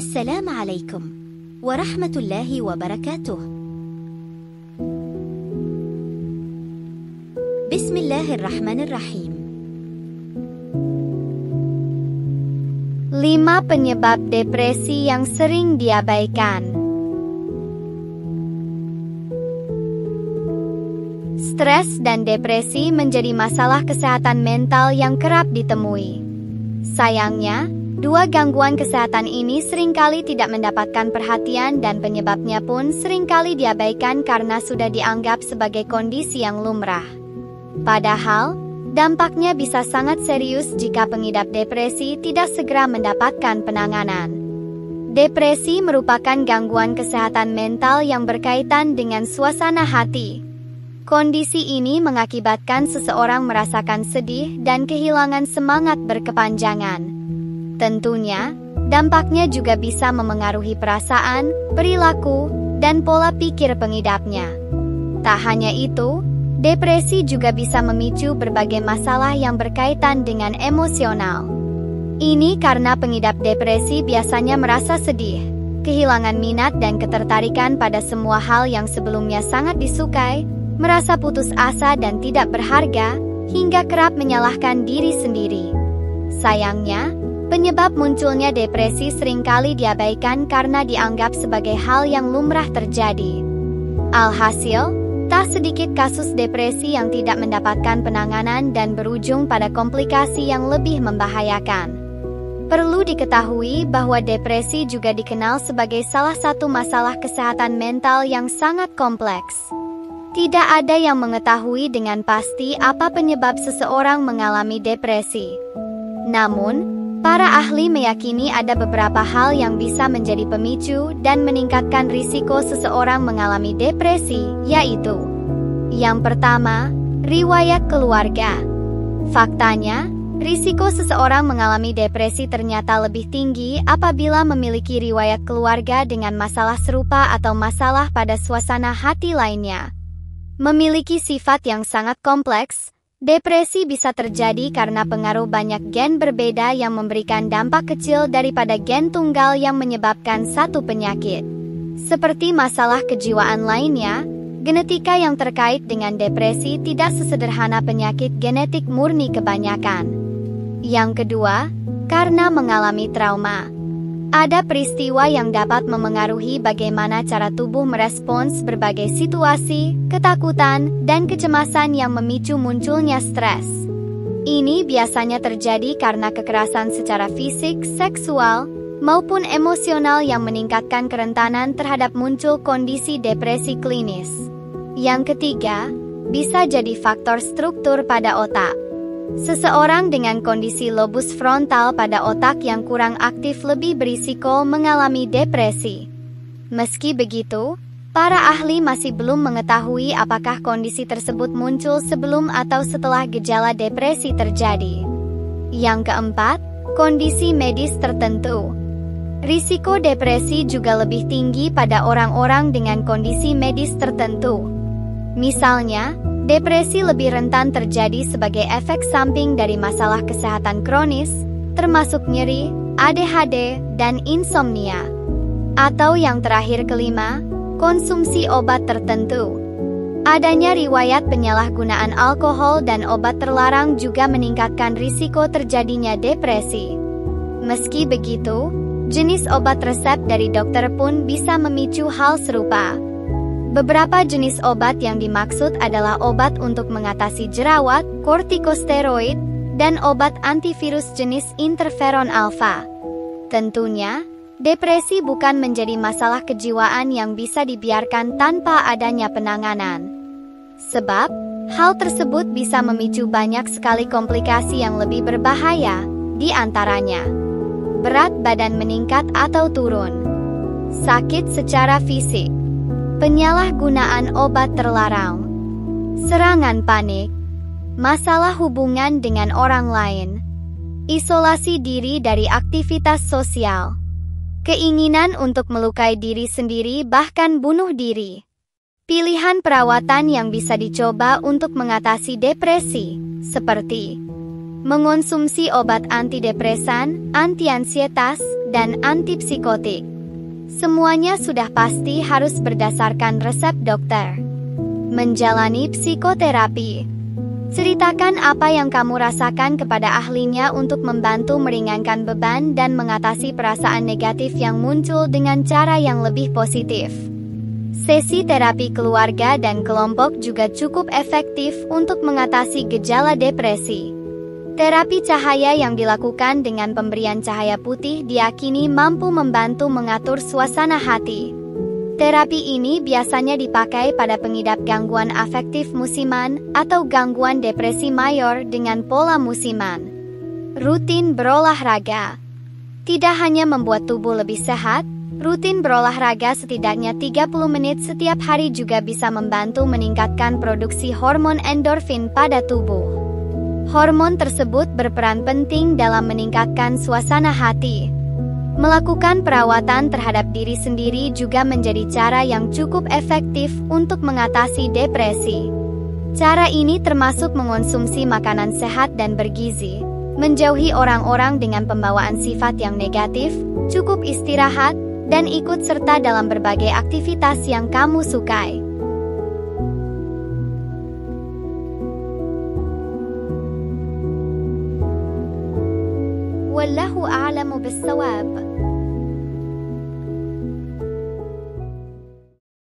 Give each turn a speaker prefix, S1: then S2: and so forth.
S1: السلام عليكم ورحمة الله وبركاته. بسم الله الرحمن الرحيم.
S2: 5 penyebab depresi yang sering diabaikan. Stres dan depresi menjadi masalah kesehatan mental yang kerap ditemui. Sayangnya, 2 gangguan kesehatan ini seringkali tidak mendapatkan perhatian dan penyebabnya pun seringkali diabaikan karena sudah dianggap sebagai kondisi yang lumrah. Padahal, dampaknya bisa sangat serius jika pengidap depresi tidak segera mendapatkan penanganan. Depresi merupakan gangguan kesehatan mental yang berkaitan dengan suasana hati. Kondisi ini mengakibatkan seseorang merasakan sedih dan kehilangan semangat berkepanjangan. Tentunya, dampaknya juga bisa memengaruhi perasaan, perilaku, dan pola pikir pengidapnya. Tak hanya itu, depresi juga bisa memicu berbagai masalah yang berkaitan dengan emosional. Ini karena pengidap depresi biasanya merasa sedih, kehilangan minat dan ketertarikan pada semua hal yang sebelumnya sangat disukai, merasa putus asa dan tidak berharga, hingga kerap menyalahkan diri sendiri. Sayangnya, penyebab munculnya depresi seringkali diabaikan karena dianggap sebagai hal yang lumrah terjadi. Alhasil, tak sedikit kasus depresi yang tidak mendapatkan penanganan dan berujung pada komplikasi yang lebih membahayakan. Perlu diketahui bahwa depresi juga dikenal sebagai salah satu masalah kesehatan mental yang sangat kompleks. Tidak ada yang mengetahui dengan pasti apa penyebab seseorang mengalami depresi. Namun, para ahli meyakini ada beberapa hal yang bisa menjadi pemicu dan meningkatkan risiko seseorang mengalami depresi, yaitu: yang pertama, riwayat keluarga. Faktanya, risiko seseorang mengalami depresi ternyata lebih tinggi apabila memiliki riwayat keluarga dengan masalah serupa atau masalah pada suasana hati lainnya. Memiliki sifat yang sangat kompleks, depresi bisa terjadi karena pengaruh banyak gen berbeda yang memberikan dampak kecil daripada gen tunggal yang menyebabkan satu penyakit. Seperti masalah kejiwaan lainnya, genetika yang terkait dengan depresi tidak sesederhana penyakit genetik murni kebanyakan. Yang kedua, karena mengalami trauma. Ada peristiwa yang dapat memengaruhi bagaimana cara tubuh merespons berbagai situasi, ketakutan, dan kecemasan yang memicu munculnya stres. Ini biasanya terjadi karena kekerasan secara fisik, seksual, maupun emosional yang meningkatkan kerentanan terhadap muncul kondisi depresi klinis. Yang ketiga, bisa jadi faktor struktur pada otak. Seseorang dengan kondisi lobus frontal pada otak yang kurang aktif lebih berisiko mengalami depresi. Meski begitu, para ahli masih belum mengetahui apakah kondisi tersebut muncul sebelum atau setelah gejala depresi terjadi. Yang keempat, kondisi medis tertentu. Risiko depresi juga lebih tinggi pada orang-orang dengan kondisi medis tertentu. Misalnya, depresi lebih rentan terjadi sebagai efek samping dari masalah kesehatan kronis, termasuk nyeri, ADHD, dan insomnia. Atau yang terakhir kelima, konsumsi obat tertentu. Adanya riwayat penyalahgunaan alkohol dan obat terlarang juga meningkatkan risiko terjadinya depresi. Meski begitu, jenis obat resep dari dokter pun bisa memicu hal serupa. Beberapa jenis obat yang dimaksud adalah obat untuk mengatasi jerawat, kortikosteroid, dan obat antivirus jenis interferon alfa. Tentunya, depresi bukan menjadi masalah kejiwaan yang bisa dibiarkan tanpa adanya penanganan. Sebab, hal tersebut bisa memicu banyak sekali komplikasi yang lebih berbahaya, di antaranya berat badan meningkat atau turun, sakit secara fisik, penyalahgunaan obat terlarang, serangan panik, masalah hubungan dengan orang lain, isolasi diri dari aktivitas sosial, keinginan untuk melukai diri sendiri bahkan bunuh diri. Pilihan perawatan yang bisa dicoba untuk mengatasi depresi, seperti Mengonsumsi obat antidepresan, antiansietas, dan antipsikotik. Semuanya sudah pasti harus berdasarkan resep dokter. Menjalani psikoterapi. Ceritakan apa yang kamu rasakan kepada ahlinya untuk membantu meringankan beban dan mengatasi perasaan negatif yang muncul dengan cara yang lebih positif. Sesi terapi keluarga dan kelompok juga cukup efektif untuk mengatasi gejala depresi. Terapi cahaya yang dilakukan dengan pemberian cahaya putih diyakini mampu membantu mengatur suasana hati. Terapi ini biasanya dipakai pada pengidap gangguan afektif musiman atau gangguan depresi mayor dengan pola musiman. Rutin berolahraga. Tidak hanya membuat tubuh lebih sehat, rutin berolahraga setidaknya 30 menit setiap hari juga bisa membantu meningkatkan produksi hormon endorfin pada tubuh. Hormon tersebut berperan penting dalam meningkatkan suasana hati. Melakukan perawatan terhadap diri sendiri juga menjadi cara yang cukup efektif untuk mengatasi depresi. Cara ini termasuk mengonsumsi makanan sehat dan bergizi, menjauhi orang-orang dengan pembawaan sifat yang negatif, cukup istirahat, dan ikut serta dalam berbagai aktivitas yang kamu sukai. Wallahu a'lamu bissawab.